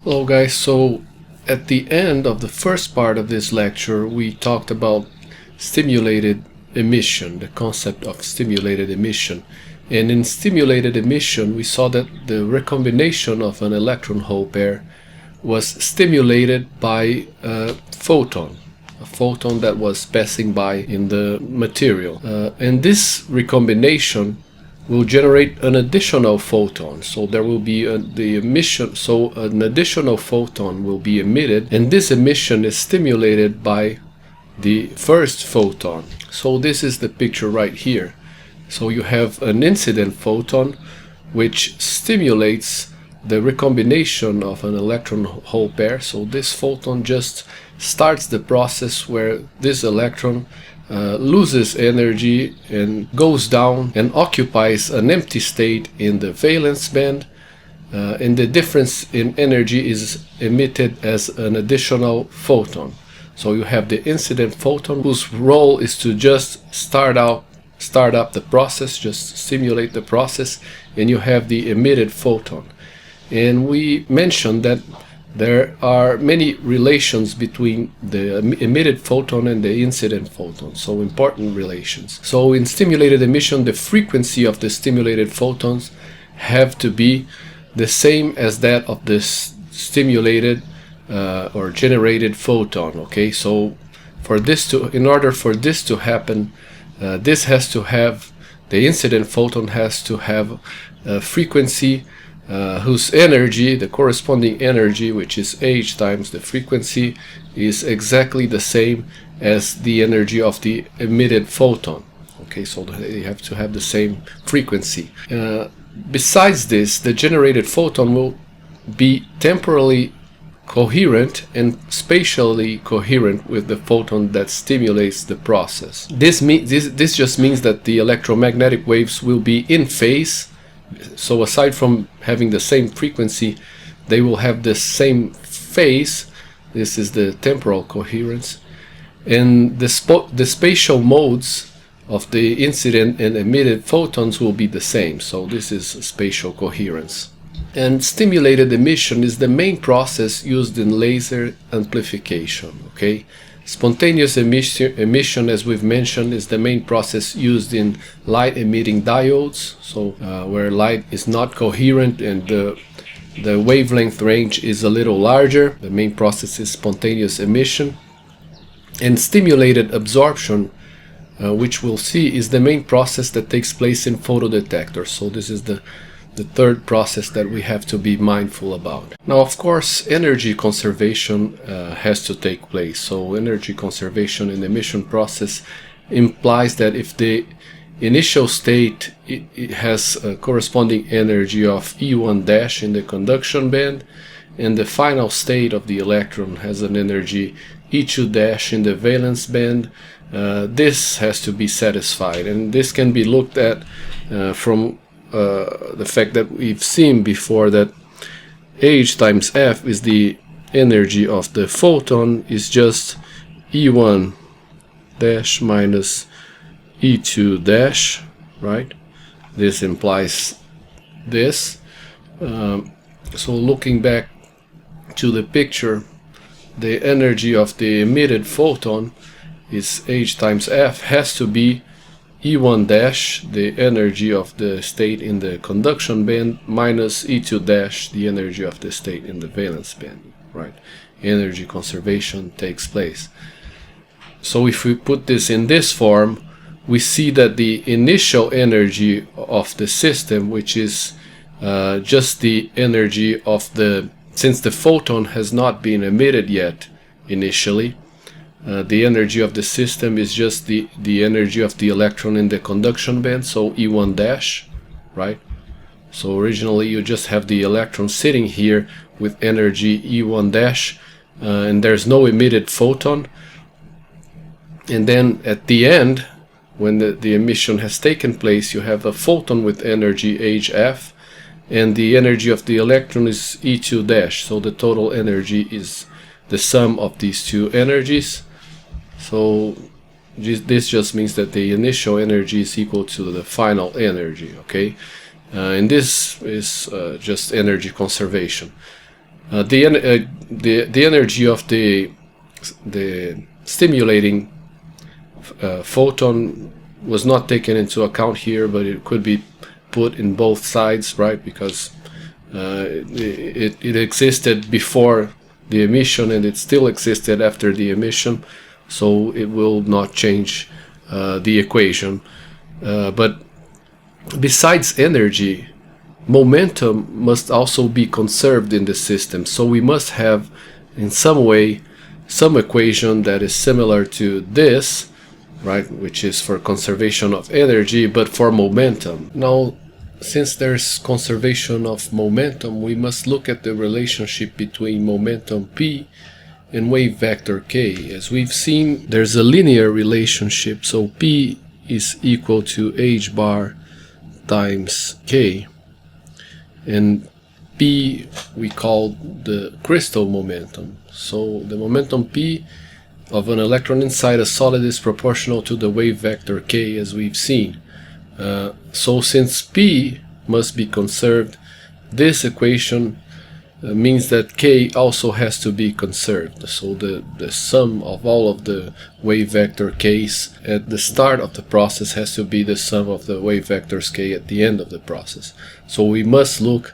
Hello guys, so at the end of the first part of this lecture we talked about stimulated emission, the concept of stimulated emission. And in stimulated emission we saw that the recombination of an electron-hole pair was stimulated by a photon that was passing by in the material. And this recombination will generate an additional photon. So there will be the emission, so an additional photon will be emitted, and this emission is stimulated by the first photon. So this is the picture right here. So you have an incident photon which stimulates the recombination of an electron-hole pair. So this photon just starts the process where this electron loses energy and goes down and occupies an empty state in the valence band, and the difference in energy is emitted as an additional photon. So you have the incident photon whose role is to just start up the process, just stimulate the process, and you have the emitted photon. And we mentioned that there are many relations between the emitted photon and the incident photon, so important relations. So in stimulated emission, the frequency of the stimulated photons have to be the same as that of the stimulated or generated photon. Okay, so in order for this to happen, the incident photon has to have a frequency whose energy, the corresponding energy, which is h times the frequency, is exactly the same as the energy of the emitted photon. Okay, so they have to have the same frequency. Besides this, the generated photon will be temporally coherent and spatially coherent with the photon that stimulates the process. This just means that the electromagnetic waves will be in phase. So aside from having the same frequency, they will have the same phase. This is the temporal coherence. And the spatial modes of the incident and emitted photons will be the same. So this is spatial coherence. And stimulated emission is the main process used in laser amplification. Okay? Spontaneous emission, as we've mentioned, is the main process used in light-emitting diodes, so where light is not coherent and the wavelength range is a little larger. The main process is spontaneous emission. And stimulated absorption, which we'll see, is the main process that takes place in photodetectors. So this is the third process that we have to be mindful about. Now, of course, energy conservation has to take place. So energy conservation in the emission process implies that if the initial state it has a corresponding energy of E1 dash in the conduction band, and the final state of the electron has an energy E2 dash in the valence band, this has to be satisfied. And this can be looked at from the fact that we've seen before that h times f is the energy of the photon, is just E1 dash minus E2 dash, right? This implies this. So looking back to the picture, the energy of the emitted photon is h times f, has to be E1 dash, the energy of the state in the conduction band, minus E2 dash, the energy of the state in the valence band, right? Energy conservation takes place. So if we put this in this form, we see that the initial energy of the system, which is just the energy of since the photon has not been emitted yet initially, the energy of the system is just the energy of the electron in the conduction band, so E1 dash, right? So originally you just have the electron sitting here with energy E1 dash, and there's no emitted photon. And then at the end, when the emission has taken place, you have a photon with energy HF, and the energy of the electron is E2 dash, so the total energy is the sum of these two energies. So this just means that the initial energy is equal to the final energy, okay? And this is just energy conservation. The energy of the stimulating photon was not taken into account here, but it could be put in both sides, right? Because it existed before the emission and it still existed after the emission, so it will not change the equation. But besides energy, momentum must also be conserved in the system. So we must have, in some way, some equation that is similar to this, right, which is for conservation of energy, but for momentum. Now, since there's conservation of momentum, we must look at the relationship between momentum p and wave vector k. As we've seen, there's a linear relationship, so p is equal to h bar times k, and p we call the crystal momentum. So the momentum p of an electron inside a solid is proportional to the wave vector k, as we've seen. So since p must be conserved, this equation means that k also has to be conserved. So the sum of all of the wave vector k's at the start of the process has to be the sum of the wave vectors k at the end of the process. So we must look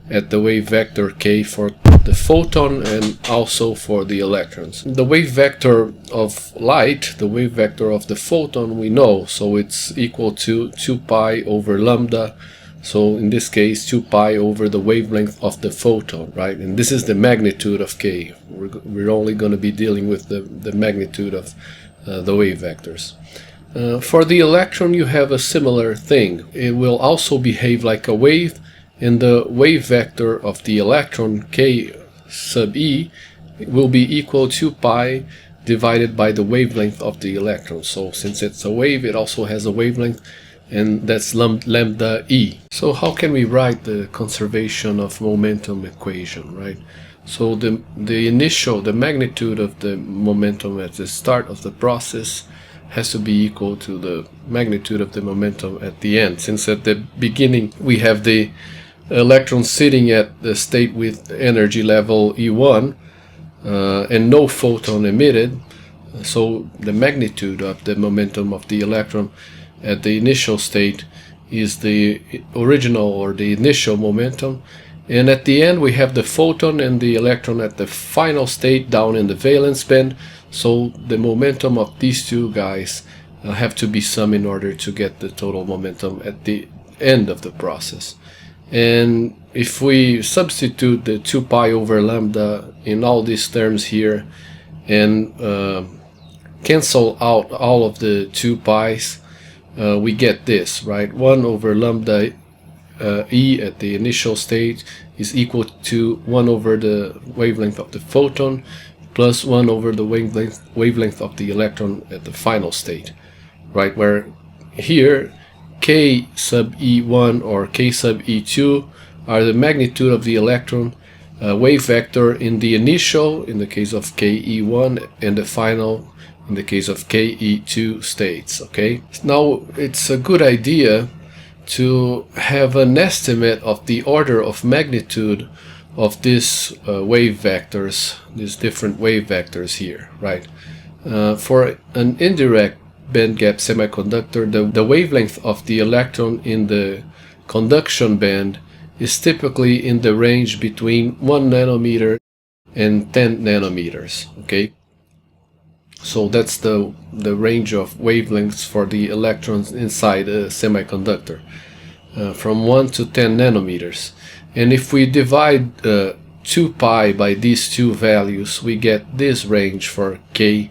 at the wave vector k for the photon and also for the electrons. The wave vector of light, the wave vector of the photon, we know, so it's equal to 2 pi over lambda. So in this case, 2 pi over the wavelength of the photon, right? And this is the magnitude of k. We're only going to be dealing with the magnitude of the wave vectors. For the electron, you have a similar thing. It will also behave like a wave, and the wave vector of the electron, k sub e, will be equal to pi divided by the wavelength of the electron. So since it's a wave, it also has a wavelength, and that's lambda e. So how can we write the conservation of momentum equation, right? So the magnitude of the momentum at the start of the process has to be equal to the magnitude of the momentum at the end. Since at the beginning we have the electron sitting at the state with energy level E1 and no photon emitted, so the magnitude of the momentum of the electron at the initial state is the original or the initial momentum, and at the end we have the photon and the electron at the final state down in the valence band, so the momentum of these two guys have to be summed in order to get the total momentum at the end of the process. And if we substitute the 2 pi over lambda in all these terms here and cancel out all of the 2 pi's, we get this, right? 1 over lambda e at the initial state is equal to 1 over the wavelength of the photon plus 1 over the wavelength of the electron at the final state, right? Where here k sub e1 or k sub e2 are the magnitude of the electron wave vector in the initial, in the case of ke1, and the final, in the case of ke2 states. Okay, now it's a good idea to have an estimate of the order of magnitude of these wave vectors, these different wave vectors here, right? For an indirect bandgap semiconductor, the wavelength of the electron in the conduction band is typically in the range between 1 nanometer and 10 nanometers. Okay, so that's the range of wavelengths for the electrons inside a semiconductor, from 1 to 10 nanometers. And if we divide 2 pi by these two values, we get this range for ke1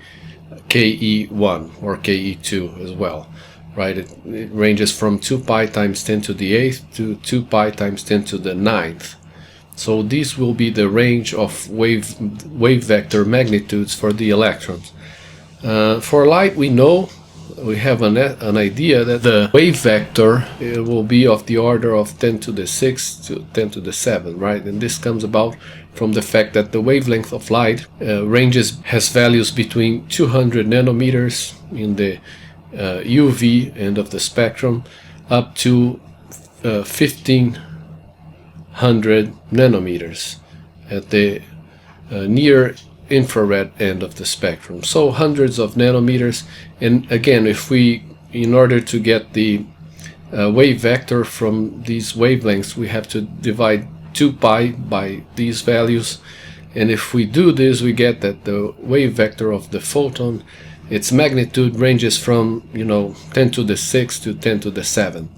or ke2 as well, right? It ranges from 2 pi times 10 to the 8th to 2 pi times 10 to the 9th. So these will be the range of wave vector magnitudes for the electrons. For light, we have an idea that the wave vector will be of the order of 10 to the 6th to 10 to the 7th, right? And this comes about from the fact that the wavelength of light has values between 200 nanometers in the UV end of the spectrum up to 1500 nanometers at the near infrared end of the spectrum. So hundreds of nanometers. And again, if we, in order to get the wave vector from these wavelengths, we have to divide 2 pi by these values. And if we do this, we get that the wave vector of the photon, its magnitude ranges from 10 to the 6 to 10 to the 7.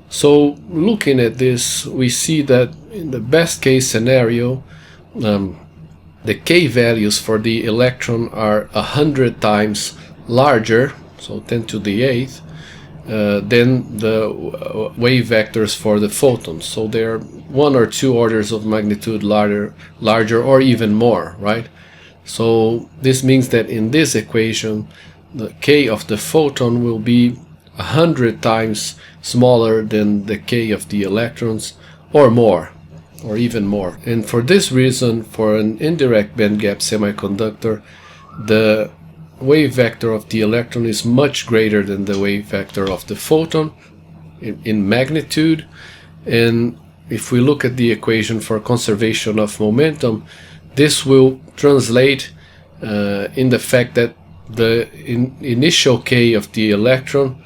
So looking at this, we see that in the best case scenario, the K values for the electron are 100 times larger, so 10 to the 8th, than the wave vectors for the photons. So they're 1 or 2 orders of magnitude larger or even more, right? So this means that in this equation, the K of the photon will be 100 times smaller than the K of the electrons, or more, or even more. And for this reason, for an indirect bandgap semiconductor, the wave vector of the electron is much greater than the wave vector of the photon in magnitude. And if we look at the equation for conservation of momentum, this will translate in the fact that the initial K of the electron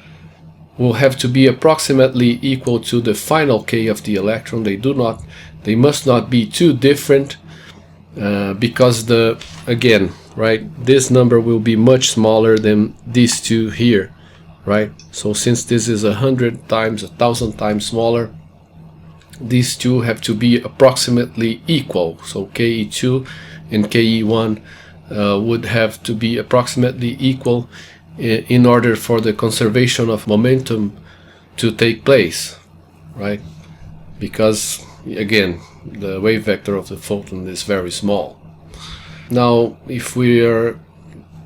will have to be approximately equal to the final K of the electron. They must not be too different, because this number will be much smaller than these two here, right? So since this is 100 times, 1,000 times smaller, these two have to be approximately equal. So Ke2 and Ke1 would have to be approximately equal in order for the conservation of momentum to take place, right? Because again, the wave vector of the photon is very small. Now, if we are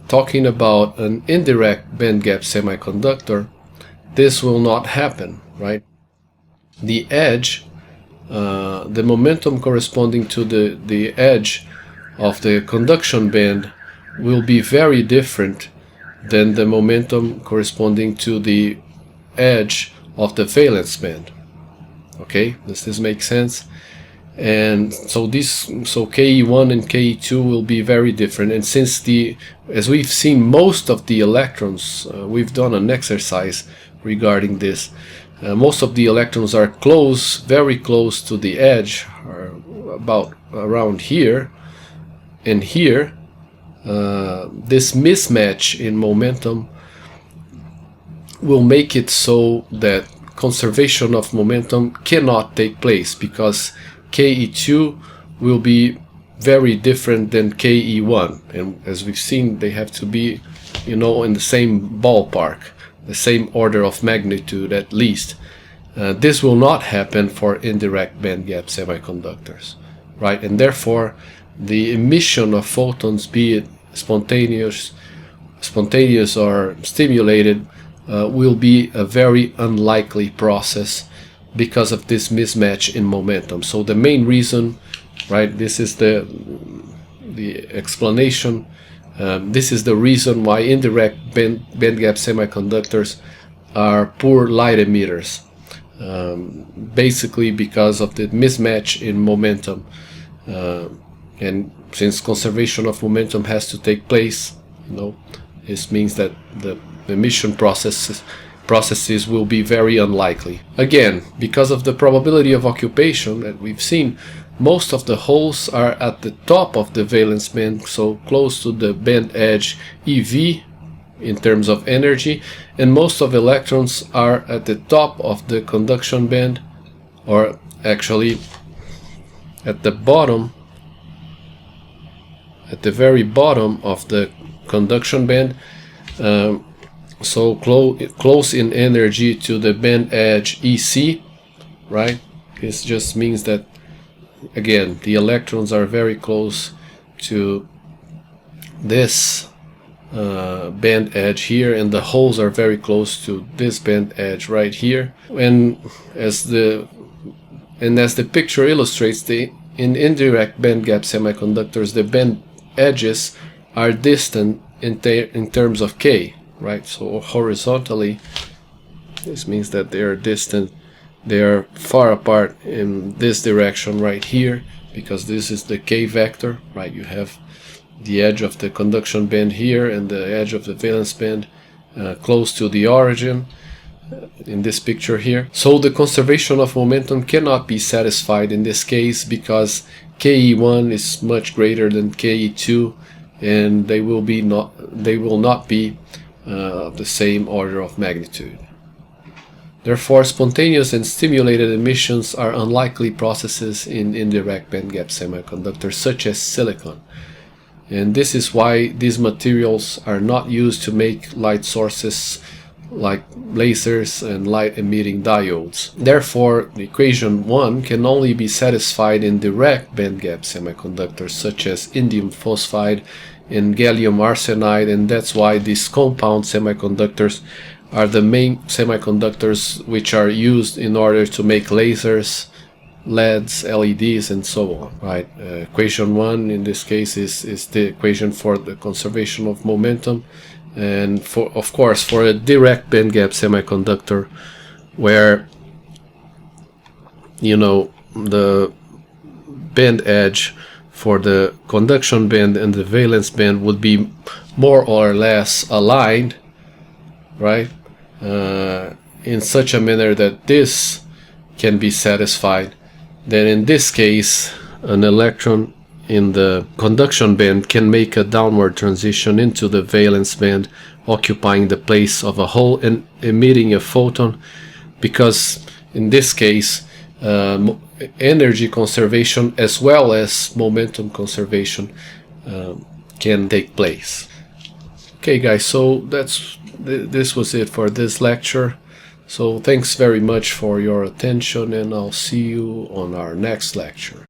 talking about an indirect bandgap semiconductor, this will not happen, right? The edge, the momentum corresponding to the edge of the conduction band will be very different than the momentum corresponding to the edge of the valence band. Okay, does this make sense? And so Ke1 and Ke2 will be very different. And since as we've seen, most of the electrons, we've done an exercise regarding this. Most of the electrons are very close to the edge, or about around here and here. This mismatch in momentum will make it so that conservation of momentum cannot take place, because Ke2 will be very different than Ke1, and as we've seen, they have to be in the same ballpark, the same order of magnitude at least. This will not happen for indirect bandgap semiconductors, right? And therefore the emission of photons, be it spontaneous or stimulated, will be a very unlikely process because of this mismatch in momentum. So the main reason, right, this is the explanation, this is the reason why indirect bandgap semiconductors are poor light emitters, basically because of the mismatch in momentum. And since conservation of momentum has to take place, this means that the emission processes will be very unlikely. Again, because of the probability of occupation that we've seen, most of the holes are at the top of the valence band, so close to the band edge EV in terms of energy, and most of electrons are at the top of the conduction band, or actually at the bottom, at the very bottom of the conduction band, so close in energy to the band edge EC, right? This just means that, again, the electrons are very close to this band edge here, and the holes are very close to this band edge right here. And as the picture illustrates, in indirect bandgap semiconductors, the band edges are distant in terms of K, right? So horizontally, this means that they are distant They are far apart in this direction right here, because this is the K vector, right? You have the edge of the conduction band here and the edge of the valence band close to the origin in this picture here. So the conservation of momentum cannot be satisfied in this case, because KE1 is much greater than KE2, and they will not be the same order of magnitude. Therefore, spontaneous and stimulated emissions are unlikely processes in indirect bandgap semiconductors such as silicon. And this is why these materials are not used to make light sources like lasers and light-emitting diodes. Therefore, the equation 1 can only be satisfied in direct bandgap semiconductors such as indium phosphide and gallium arsenide, and that's why these compound semiconductors are the main semiconductors which are used in order to make lasers, LEDs, LEDs, and so on, right? Equation 1 in this case is the equation for the conservation of momentum, and of course for a direct bandgap semiconductor where, you know, the band edge for the conduction band and the valence band would be more or less aligned, right? In such a manner that this can be satisfied, then in this case an electron in the conduction band can make a downward transition into the valence band, occupying the place of a hole and emitting a photon, because in this case energy conservation as well as momentum conservation can take place. Okay guys, so this was it for this lecture. So thanks very much for your attention, and I'll see you on our next lecture.